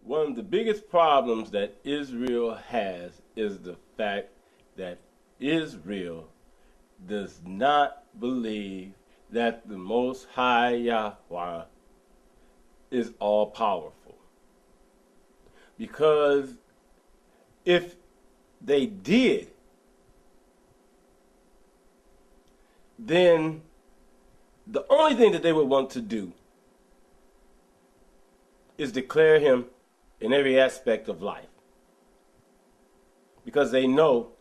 One of the biggest problems that Israel has is the fact that Israel does not believe that the Most High Yahweh is all powerful. Because if they did, then the only thing that they would want to do is declare him in every aspect of life. Because they know,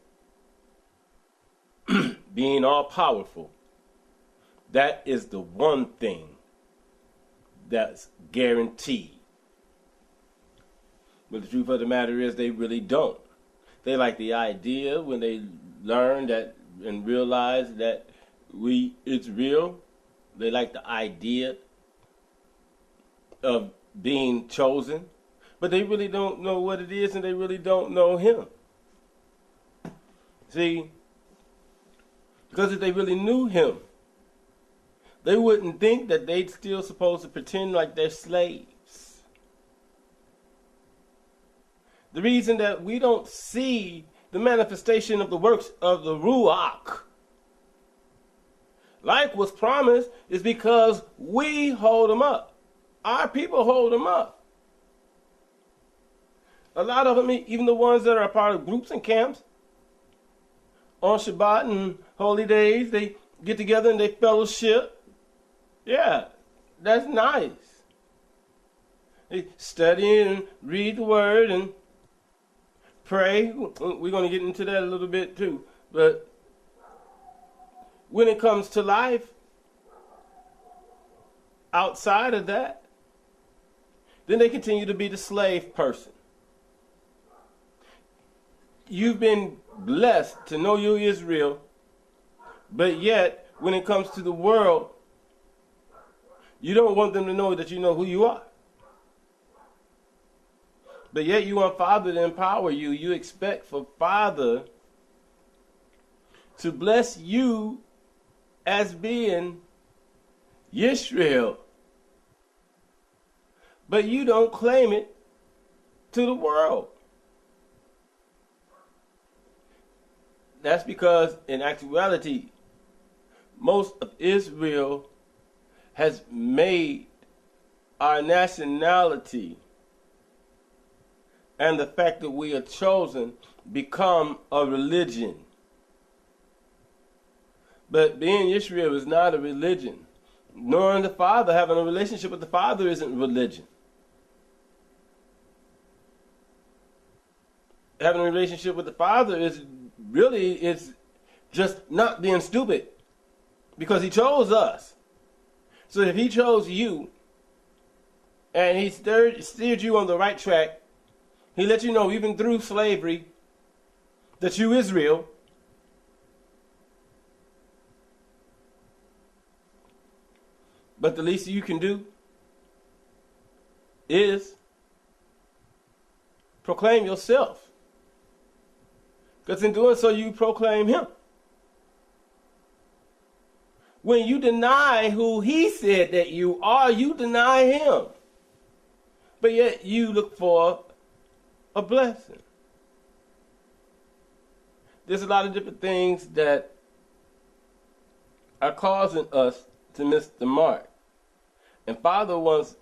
being all powerful, that is the one thing that's guaranteed. But the truth of the matter is they really don't. They like the idea when they learn that and realize that it's real. They like the idea of being chosen. But they really don't know what it is, and they really don't know him. See, because if they really knew him, they wouldn't think that they'd still supposed to pretend like they're slaves. The reason that we don't see the manifestation of the works of the Ruach, like was promised, is because we hold them up. Our people hold them up. A lot of them, even the ones that are a part of groups and camps, on Shabbat and holy days, they get together and they fellowship. Yeah, that's nice. They study and read the word and pray. We're going to get into that a little bit too. But when it comes to life, outside of that, then they continue to be the slave person. You've been blessed to know you Israel, but yet, when it comes to the world, you don't want them to know that you know who you are. But yet you want Father to empower you. You expect for Father to bless you as being Yisrael. But you don't claim it to the world. That's because, in actuality, most of Israel has made our nationality and the fact that we are chosen become a religion. But being Israel is not a religion. Knowing the Father, having a relationship with the Father isn't religion. Having a relationship with the Father is just not being stupid, because he chose us. So if he chose you and he steered you on the right track, he let you know even through slavery that you Israel. But the least you can do is proclaim yourself. Because in doing so, you proclaim him. When you deny who he said that you are, you deny him. But yet you look for a blessing. There's a lot of different things that are causing us to miss the mark. And Father wants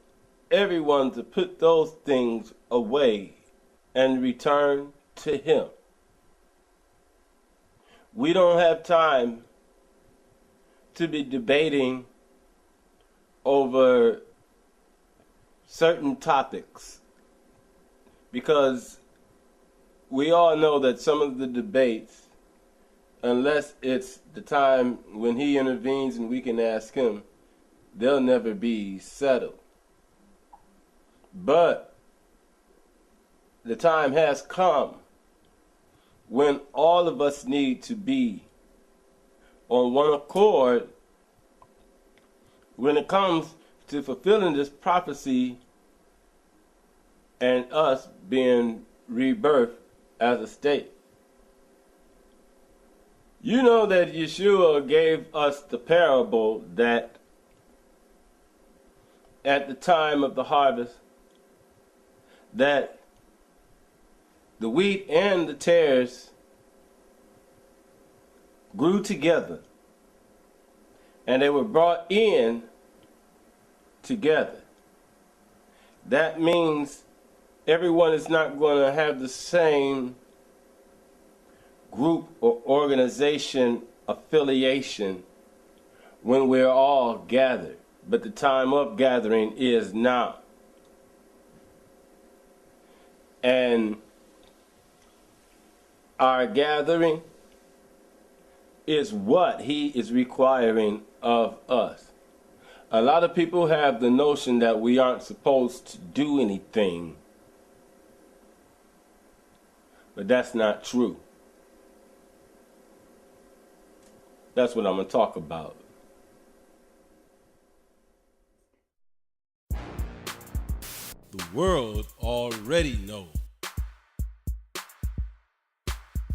everyone to put those things away and return to him. We don't have time to be debating over certain topics, because we all know that some of the debates, unless it's the time when he intervenes and we can ask him, they'll never be settled. But the time has come when all of us need to be on one accord when it comes to fulfilling this prophecy and us being rebirthed as a state. You know that Yeshua gave us the parable that at the time of the harvest, that the wheat and the tares grew together, and they were brought in together. That means everyone is not going to have the same group or organization affiliation when we're all gathered. But the time of gathering is now. And our gathering is what he is requiring of us. A lot of people have the notion that we aren't supposed to do anything, but that's not true. That's what I'm going to talk about. The world already knows.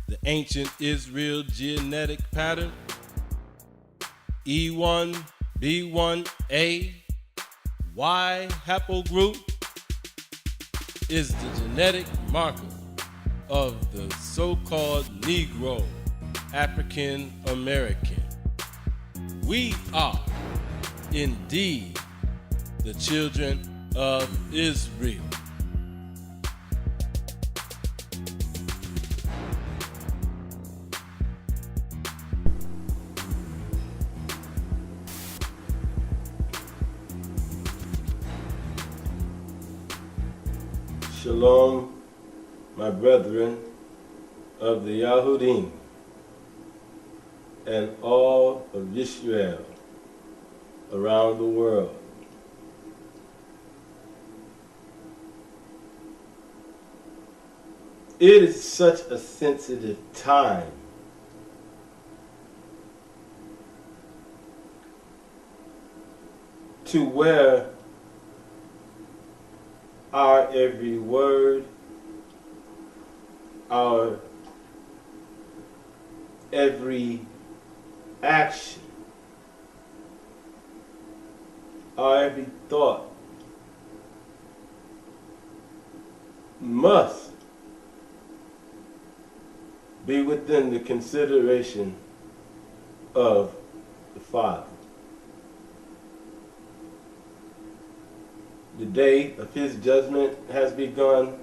The ancient Israel genetic pattern, E1, B1A, Y haplogroup, is the genetic marker of the so-called Negro, African American. We are indeed the children of Israel. Shalom, my brethren of the Yahudahim and all of Israel around the world. It is such a sensitive time to where our every word, our every action, our every thought must be within the consideration of the Father. The day of his judgment has begun,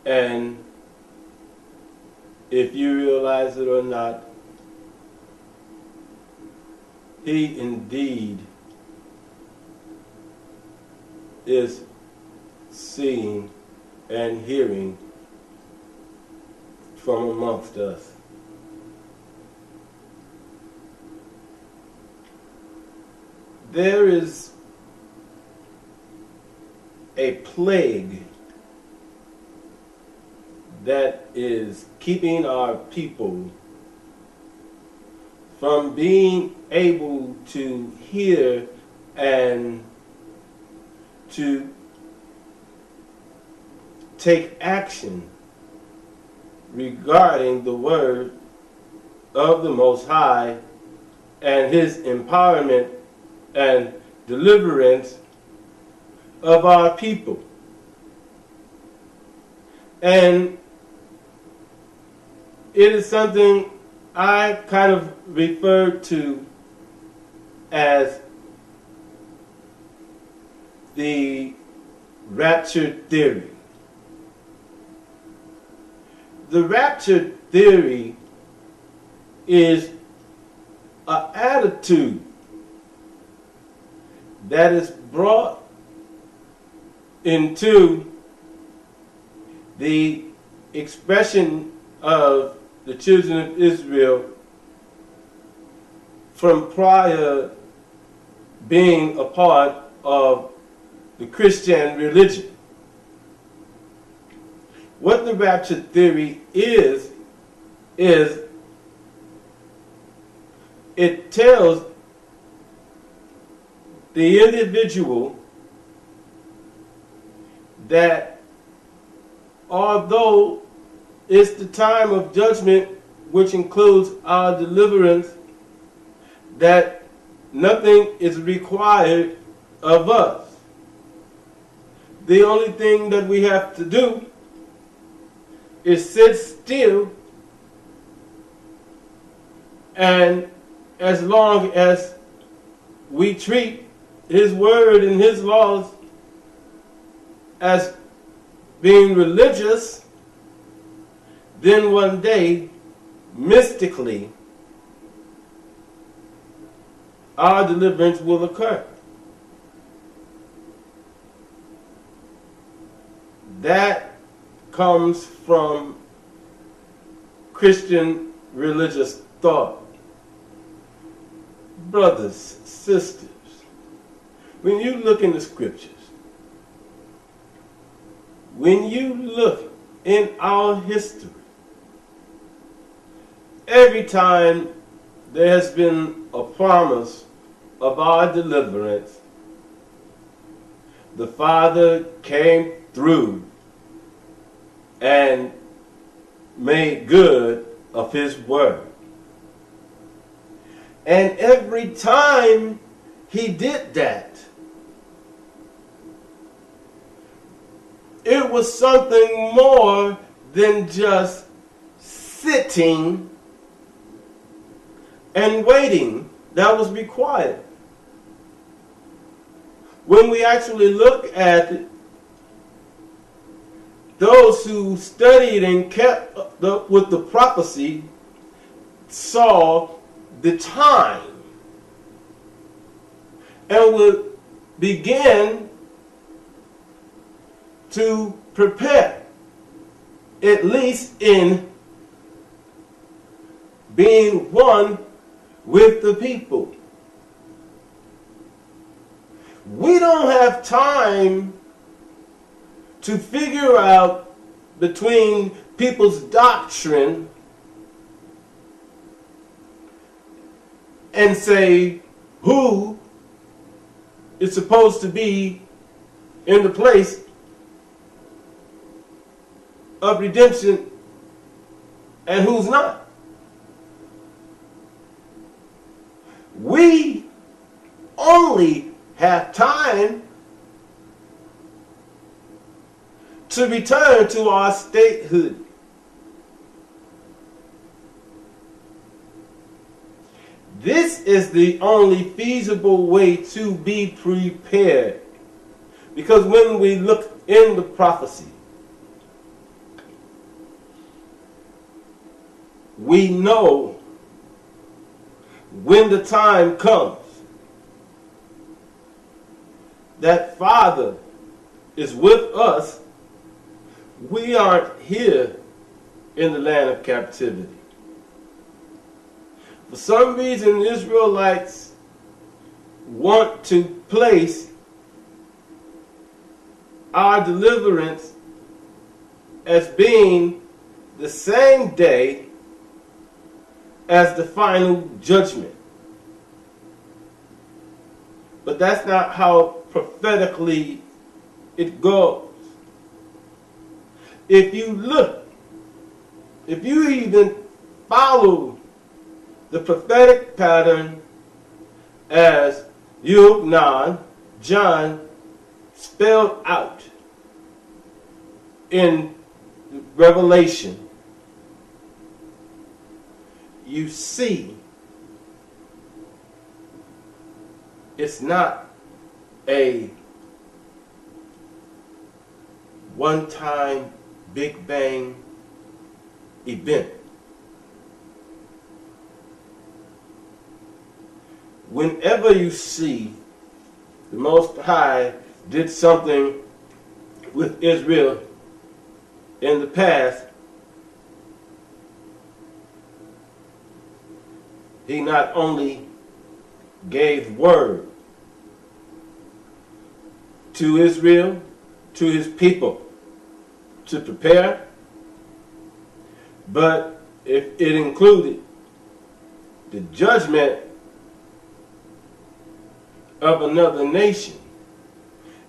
and if you realize it or not, he indeed is seeing and hearing from amongst us. There is a plague that is keeping our people from being able to hear and to take action regarding the word of the Most High and his empowerment and deliverance of our people. And it is something I kind of refer to as the rapture theory. The rapture theory is an attitude that is brought into the expression of the children of Israel from prior being a part of the Christian religion. What the rapture theory is it tells the individual that although it's the time of judgment, which includes our deliverance, that nothing is required of us. The only thing that we have to do is sit still, and as long as we treat his word and his laws as being religious, then one day, mystically, our deliverance will occur. That comes from Christian religious thought. Brothers, sisters, when you look in the scriptures, when you look in our history, every time there has been a promise of our deliverance, the Father came through and made good of his word. And every time he did that, it was something more than just sitting and waiting that was required. When we actually look at those who studied and kept up with the prophecy, saw the time and would begin to prepare, at least in being one with the people. We don't have time to figure out between people's doctrine and say who is supposed to be in the place of redemption and who's not. We only have time to return to our statehood. This is the only feasible way to be prepared. Because when we look in the prophecy, we know when the time comes that Father is with us, we aren't here in the land of captivity. For some reason, the Israelites want to place our deliverance as being the same day as the final judgment. But that's not how prophetically it goes. If you look, if you even follow the prophetic pattern as Yahudah, John spelled out in Revelation, you see it's not a one-time Big Bang event. Whenever you see the Most High did something with Israel in the past, he not only gave word to Israel, to his people, to prepare, but if it included the judgment of another nation,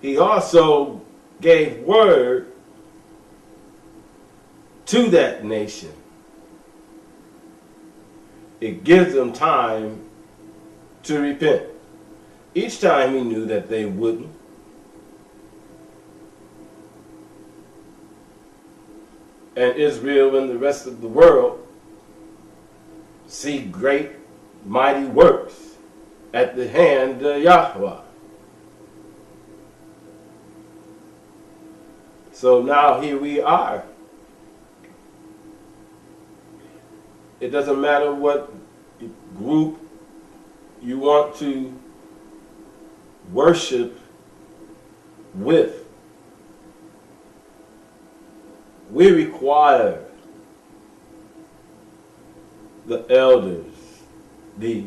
he also gave word to that nation. It gives them time to repent. Each time he knew that they wouldn't. and Israel and the rest of the world see great, mighty works at the hand of Yahweh. So now here we are. It doesn't matter what group you want to worship with. We require the elders, the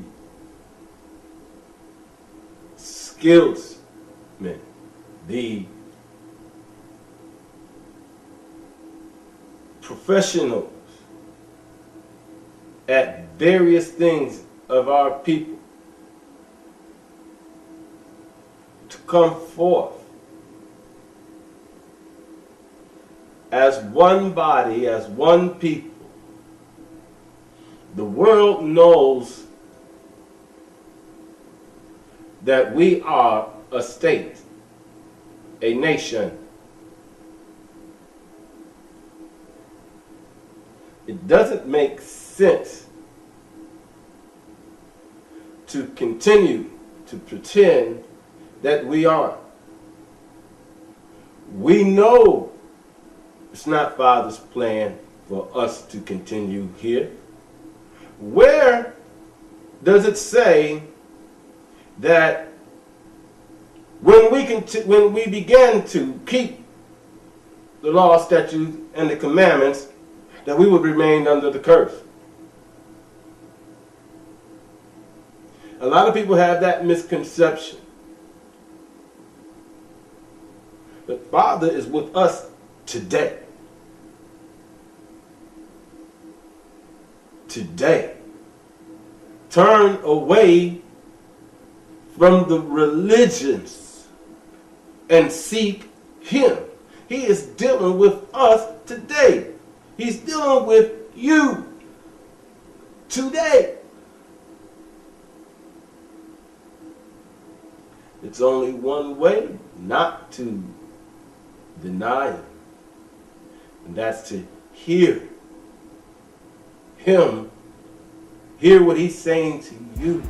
skillsmen, the professionals at various things of our people to come forth as one body, as one people. The world knows that we are a state, a nation. It doesn't make sense to continue to pretend that we are. We know it's not Father's plan for us to continue here. Where does it say that when we began to keep the law, statutes, and the commandments, that we would remain under the curse? A lot of people have that misconception. The Father is with us today. Today. Turn away from the religions and seek Him. He is dealing with us today. He's dealing with you today. It's only one way not to deny Him, and that's to hear Him, hear what He's saying to you.